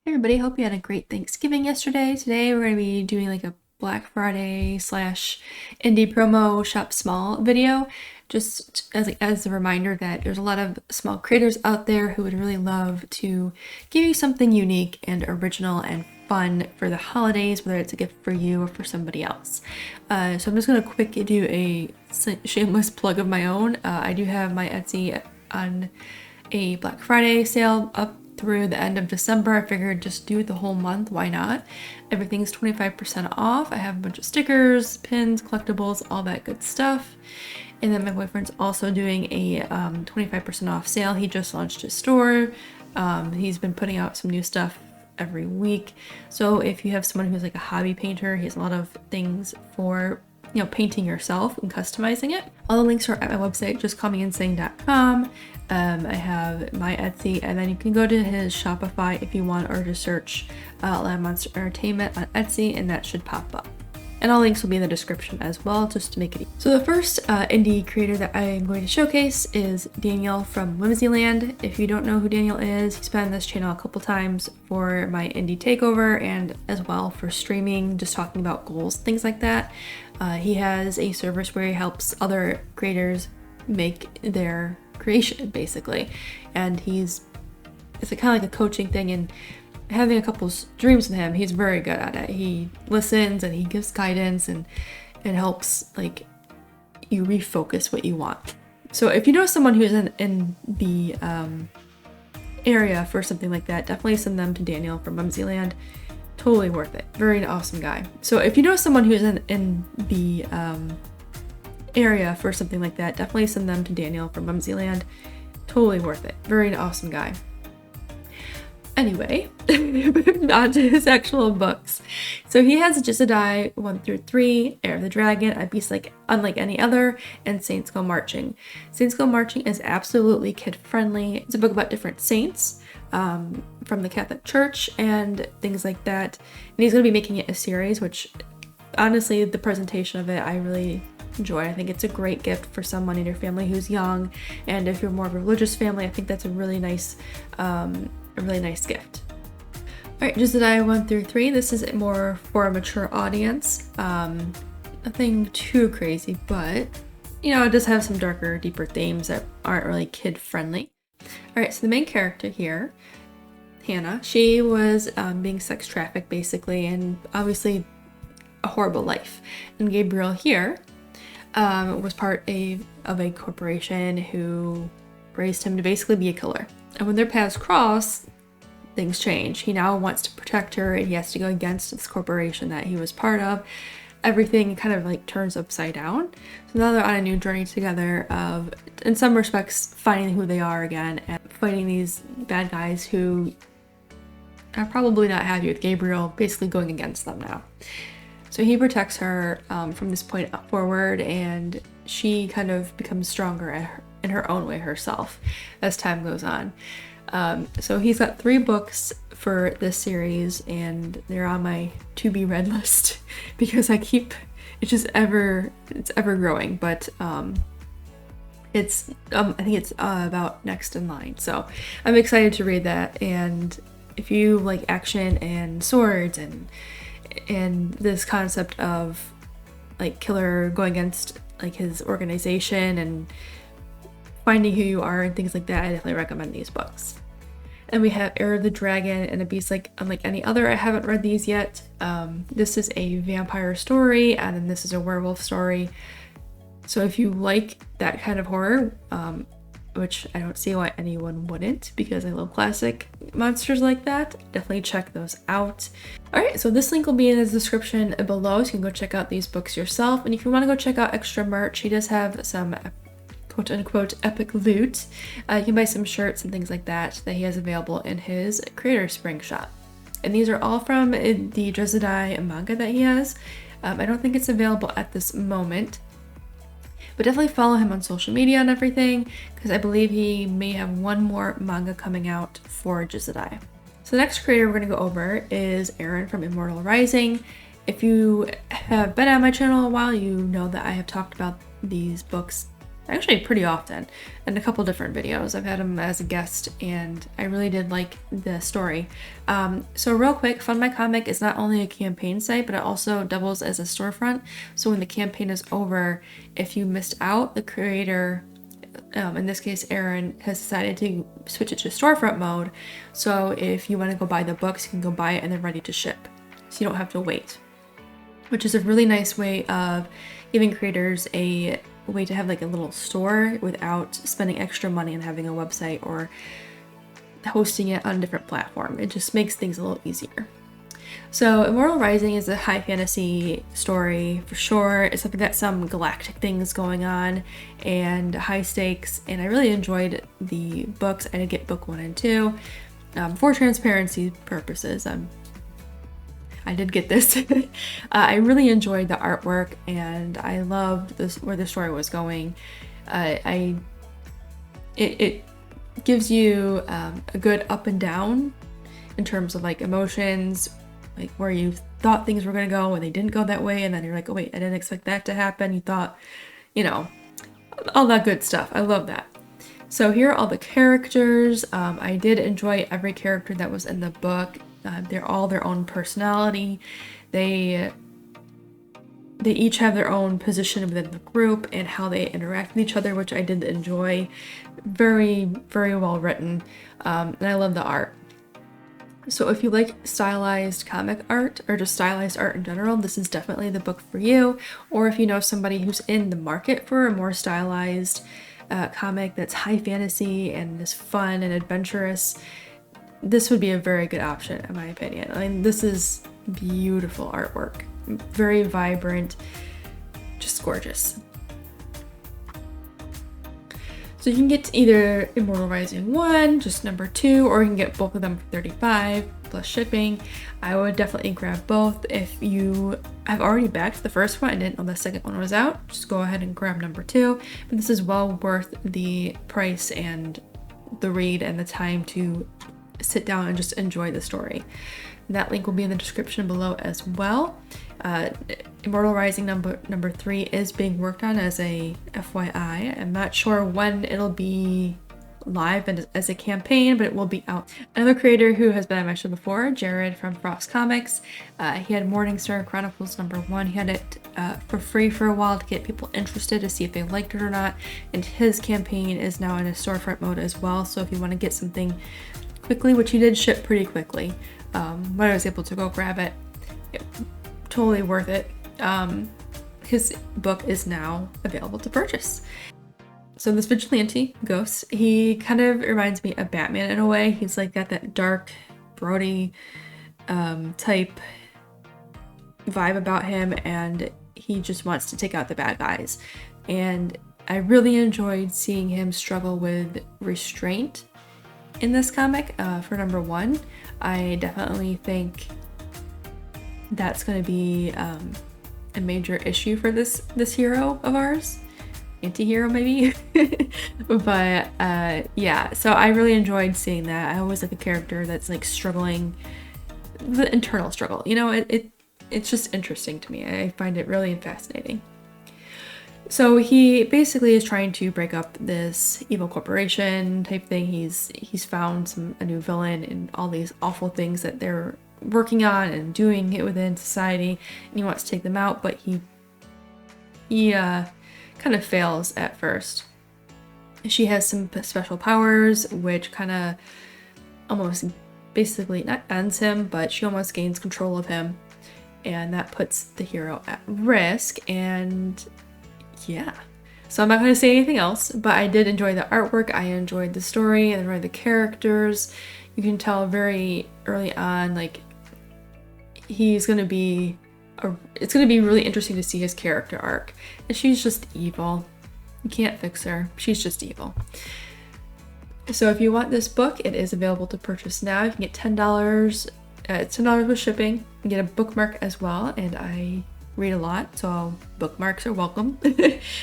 Hey everybody, hope you had a great Thanksgiving yesterday. Today we're going to be doing like a Black Friday slash indie promo shop small video, just as a reminder that there's a lot of small creators out there who would really love to give you something unique and original and fun for the holidays, whether it's a gift for you or for somebody else. So I'm just going to quickly do a shameless plug of my own. I do have my Etsy on a Black Friday sale up through the end of December. I figured just do it the whole month, why not? Everything's 25% off. I have a bunch of stickers, pins, collectibles, all that good stuff. And then my boyfriend's also doing a 25% off sale. He just launched his store. He's been putting out some new stuff every week. So if you have someone who's like a hobby painter, he has a lot of things for painting yourself and customizing it. All the links are at my website, justcallmeinsane.com. I have my Etsy, and then you can go to his Shopify if you want, or just search Loud Monster Entertainment on Etsy, and that should pop up. And all links will be in the description as well, just to make it easy. So the first indie creator that I am going to showcase is Daniel from Whimsyland. If you don't know who Daniel is, he's been on this channel a couple times for my indie takeover and as well for streaming, just talking about goals, things like that. He has a service where he helps other creators make their creation, basically. And it's kind of like a coaching thing, and having a couple streams with him, he's very good at it. He listens and he gives guidance and it helps like you refocus what you want. So if you know someone who's in the area for something like that, definitely send them to Daniel from Whimsyland. Totally worth it. Very awesome guy. So if you know someone who's in the area for something like that, definitely send them to Daniel from Whimsyland. Totally worth it. Very awesome guy. Anyway, on to his actual books. So he has Just a Die 1 through 3, Heir of the Dragon, A Beast Unlike Any Other, and Saints Go Marching. Saints Go Marching is absolutely kid-friendly. It's a book about different saints from the Catholic Church and things like that. And he's going to be making it a series, which honestly, the presentation of it, I really enjoy. I think it's a great gift for someone in your family who's young, and if you're more of a religious family, I think that's a really nice gift. Alright, Just a Die 1 through 3. This is more for a mature audience. Nothing too crazy, but it does have some darker, deeper themes that aren't really kid friendly. Alright, so the main character here, Hannah, she was being sex trafficked basically, and obviously a horrible life. And Gabriel here was part of a corporation who raised him to basically be a killer. And when their paths cross, things change. He now wants to protect her, and he has to go against this corporation that he was part of. Everything kind of like turns upside down. So now they're on a new journey together of, in some respects, finding who they are again and fighting these bad guys who are probably not happy with Gabriel basically going against them now. So he protects her from this point forward, and she kind of becomes stronger in her own way herself as time goes on. So he's got 3 books for this series, and they're on my to be read list because it's ever growing, but I think it's about next in line. So I'm excited to read that. And if you like action and swords and this concept of like killer going against like his organization and finding who you are and things like that, I definitely recommend these books. And we have Heir of the Dragon and A Beast Unlike Any Other. I haven't read these yet. This is a vampire story, and then this is a werewolf story. So if you like that kind of horror, which I don't see why anyone wouldn't, because I love classic monsters like that, definitely check those out. Alright, so this link will be in the description below, so you can go check out these books yourself. And if you want to go check out extra merch, he does have some quote-unquote epic loot. You can buy some shirts and things like that he has available in his Creator Spring shop. And these are all from the Just a Die manga that he has. I don't think it's available at this moment, but definitely follow him on social media and everything, because I believe he may have one more manga coming out for Just a Die. So the next creator we're going to go over is Aaron from Immortal Rising. If you have been on my channel a while, you know that I have talked about these books actually pretty often in a couple different videos. I've had him as a guest and I really did like the story. So real quick, Fund My Comic is not only a campaign site, but it also doubles as a storefront. So when the campaign is over, if you missed out, the creator, in this case Aaron, has decided to switch it to storefront mode. So if you want to go buy the books, you can go buy it and they're ready to ship. So you don't have to wait, which is a really nice way of giving creators a way to have like a little store without spending extra money on having a website or hosting it on a different platform. It just makes things a little easier. So Immortal Rising is a high fantasy story for sure. It's something got some galactic things going on and high stakes, and I really enjoyed the books. I did get book 1 and 2. For transparency purposes, I did get this. I really enjoyed the artwork and I loved this, where the story was going. It gives you a good up and down in terms of like emotions, like where you thought things were going to go and they didn't go that way, and then you're like, oh wait, I didn't expect that to happen. You thought, you know, all that good stuff. I love that. So here are all the characters. I did enjoy every character that was in the book. They're all their own personality. They each have their own position within the group and how they interact with each other, which I did enjoy. Very, very well written. And I love the art. So if you like stylized comic art or just stylized art in general, this is definitely the book for you. Or if you know somebody who's in the market for a more stylized comic that's high fantasy and is fun and adventurous, this would be a very good option in my opinion. I mean, this is beautiful artwork, very vibrant, just gorgeous. So you can get either Immortal Rising 1, just number 2, or you can get both of them for $35 plus shipping. I would definitely grab both. If you have already backed the first one and didn't know the second one was out, just go ahead and grab number 2. But this is well worth the price and the read and the time to sit down and just enjoy the story. That link will be in the description below as well. Immortal Rising number 3 is being worked on as a FYI. I'm not sure when it'll be live and as a campaign, but it will be out. Another creator who has been on my show before, Jared from Frost Comics, he had Morningstar Chronicles number 1. He had it for free for a while to get people interested to see if they liked it or not, and his campaign is now in a storefront mode as well. So if you want to get something quickly, which he did ship pretty quickly, when I was able to go grab it, totally worth it. His book is now available to purchase. So this vigilante ghost, he kind of reminds me of Batman in a way. He's like got that dark, broody type vibe about him, and he just wants to take out the bad guys. And I really enjoyed seeing him struggle with restraint in this comic for number 1. I definitely think that's going to be a major issue for this hero of ours, anti-hero maybe. But yeah, so I really enjoyed seeing that. I always like a character that's like struggling, the internal struggle, you know. It's just interesting to me. I find it really fascinating. So he basically is trying to break up this evil corporation type thing. He's found a new villain and all these awful things that they're working on and doing it within society, and he wants to take them out, but he kind of fails at first. She has some special powers which kind of almost basically not ends him, but she almost gains control of him, and that puts the hero at risk. And yeah, so I'm not going to say anything else, but I did enjoy the artwork, I enjoyed the story, I enjoyed the characters. You can tell very early on, like, it's going to be really interesting to see his character arc. And she's just evil. You can't fix her. She's just evil. So if you want this book, it is available to purchase now. You can get $10. It's $10 with shipping. You can get a bookmark as well, and I read a lot, so bookmarks are welcome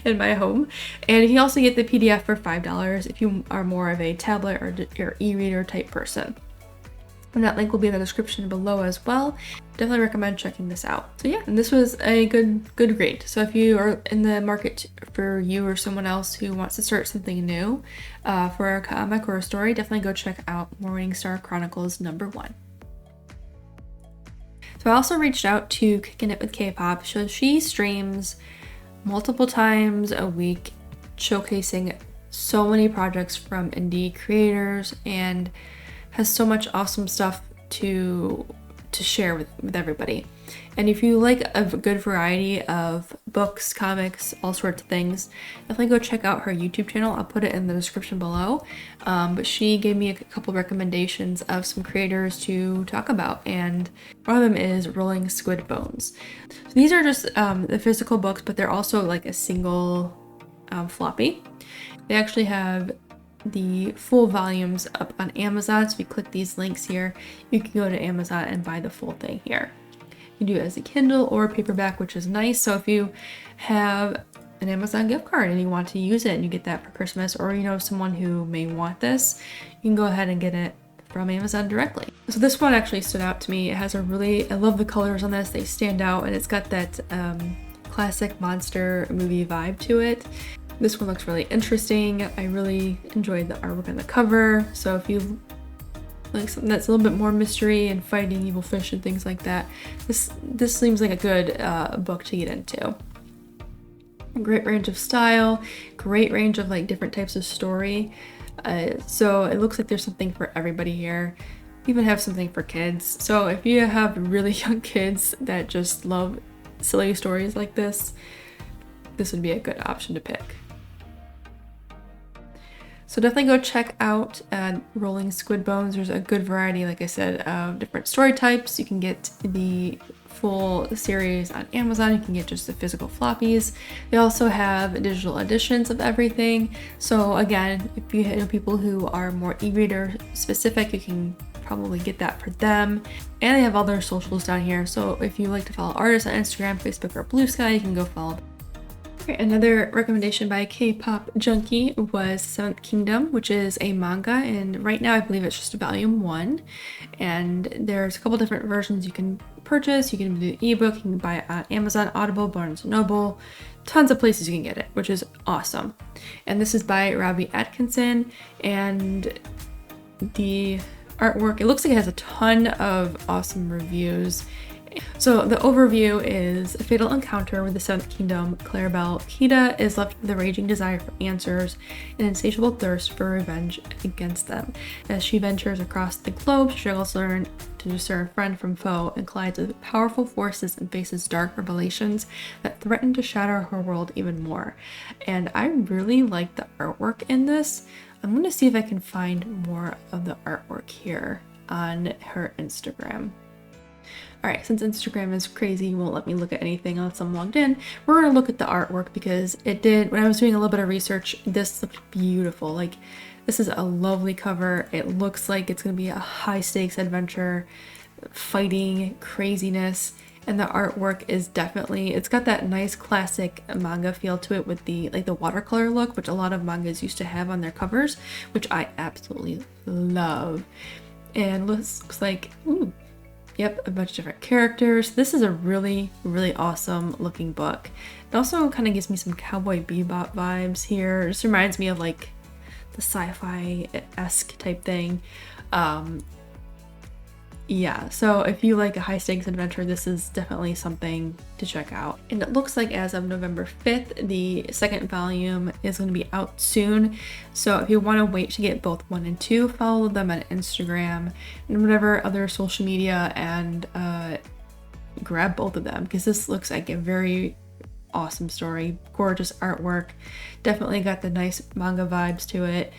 in my home. And you can also get the PDF for $5 if you are more of a tablet or e-reader type person. And that link will be in the description below as well. Definitely recommend checking this out. So yeah, and this was a good read. So if you are in the market for you or someone else who wants to start something new for a comic or a story, definitely go check out Morningstar Chronicles #1. So I also reached out to Kicking It with K-pop. So she streams multiple times a week, showcasing so many projects from indie creators and has so much awesome stuff to share with everybody. And if you like a good variety of books, comics, all sorts of things, definitely go check out her YouTube channel. I'll put it in the description below. But she gave me a couple recommendations of some creators to talk about, and one of them is Rolling Squid Bones. So these are just the physical books, but they're also like a single floppy. They actually have the full volumes up on Amazon, so if you click these links here, you can go to Amazon and buy the full thing here. You can do it as a Kindle or paperback, which is nice. So if you have an Amazon gift card and you want to use it and you get that for Christmas, or you know someone who may want this, you can go ahead and get it from Amazon directly. So this one actually stood out to me. It has I love the colors on this. They stand out, and it's got that classic monster movie vibe to it. This one looks really interesting. I really enjoyed the artwork on the cover. So if you like something that's a little bit more mystery and fighting evil fish and things like that, this seems like a good book to get into. Great range of style, great range of like different types of story. So it looks like there's something for everybody here. We even have something for kids. So if you have really young kids that just love silly stories like this would be a good option to pick. So definitely go check out Rolling Squid Bones. There's a good variety, like I said, of different story types. You can get the full series on Amazon. You can get just the physical floppies. They also have digital editions of everything. So again, if you know people who are more e-reader specific, you can probably get that for them. And they have all their socials down here. So if you like to follow artists on Instagram, Facebook, or Blue Sky, you can go follow them. Another recommendation by K-pop Junkie was Seventh Kingdom, which is a manga, and right now I believe it's just volume 1, and there's a couple different versions you can purchase. You can do the ebook, you can buy it on Amazon, Audible, Barnes & Noble, tons of places you can get it, which is awesome. And this is by Robbie Atkinson, and the artwork, it looks like it has a ton of awesome reviews. So the overview is a fatal encounter with the Seventh Kingdom. Clarabelle Kita is left with a raging desire for answers and insatiable thirst for revenge against them. As she ventures across the globe, she struggles to learn to discern friend from foe and collides with powerful forces and faces dark revelations that threaten to shatter her world even more. And I really like the artwork in this. I'm going to see if I can find more of the artwork here on her Instagram. Alright, since Instagram is crazy, won't let me look at anything unless I'm logged in, we're going to look at the artwork because it did, when I was doing a little bit of research, this looked beautiful. Like, this is a lovely cover. It looks like it's going to be a high stakes adventure, fighting, craziness, and the artwork is definitely, it's got that nice classic manga feel to it with the, like the watercolor look, which a lot of mangas used to have on their covers, which I absolutely love. And looks like, ooh, yep, a bunch of different characters. This is a really, really awesome looking book. It also kind of gives me some Cowboy Bebop vibes here. It just reminds me of like the sci-fi-esque type thing. Yeah, so if you like a high stakes adventure, this is definitely something to check out. And it looks like as of November 5th, the second volume is going to be out soon. So if you want to wait to get both 1 and 2, follow them on Instagram and whatever other social media and grab both of them, because this looks like a very awesome story. Gorgeous artwork. Definitely got the nice manga vibes to it.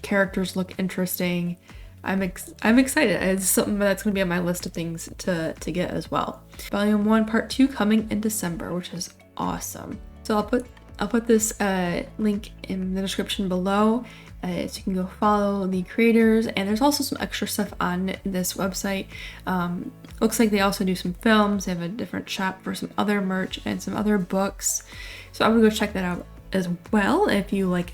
Characters look interesting. I'm excited. It's something that's going to be on my list of things to get as well. Volume 1, Part 2 coming in December, which is awesome. So I'll put this link in the description below, so you can go follow the creators. And there's also some extra stuff on this website. Looks like they also do some films. They have a different shop for some other merch and some other books. So I'm gonna go check that out as well if you like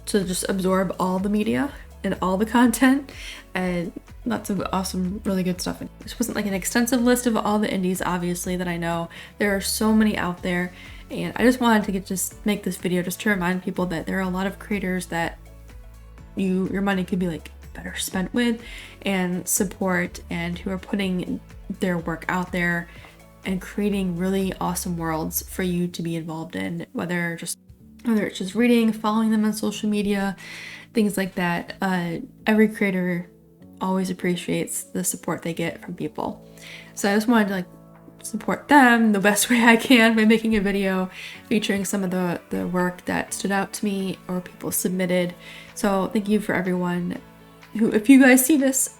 to just absorb all the media in all the content, and lots of awesome, really good stuff. This wasn't like an extensive list of all the indies, obviously, that I know. There are so many out there, and I just wanted to just make this video just to remind people that there are a lot of creators that your money could be like better spent with and support, and who are putting their work out there and creating really awesome worlds for you to be involved in, whether it's just reading, following them on social media, things like that. Every creator always appreciates the support they get from people. So I just wanted to like support them the best way I can by making a video featuring some of the work that stood out to me or people submitted. So thank you for everyone who, if you guys see this,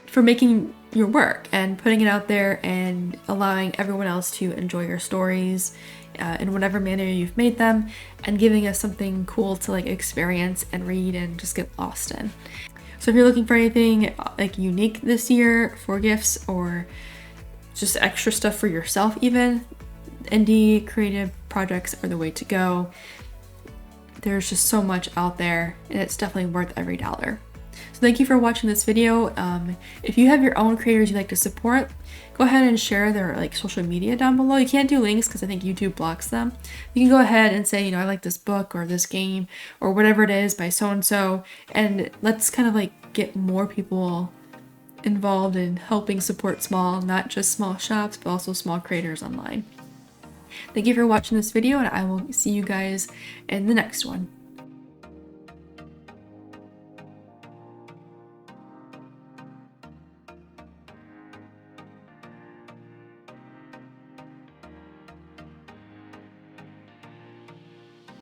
for making your work and putting it out there and allowing everyone else to enjoy your stories in whatever manner you've made them, and giving us something cool to like experience and read and just get lost in. So if you're looking for anything like unique this year for gifts or just extra stuff for yourself even, indie creative projects are the way to go. There's just so much out there, and it's definitely worth every dollar. So thank you for watching this video. If you have your own creators you'd like to support, go ahead and share their like social media down below. You can't do links because I think YouTube blocks them. You can go ahead and say, you know, I like this book or this game or whatever it is by so-and-so, and let's kind of like get more people involved in helping support small, not just small shops, but also small creators online. Thank you for watching this video, and I will see you guys in the next one.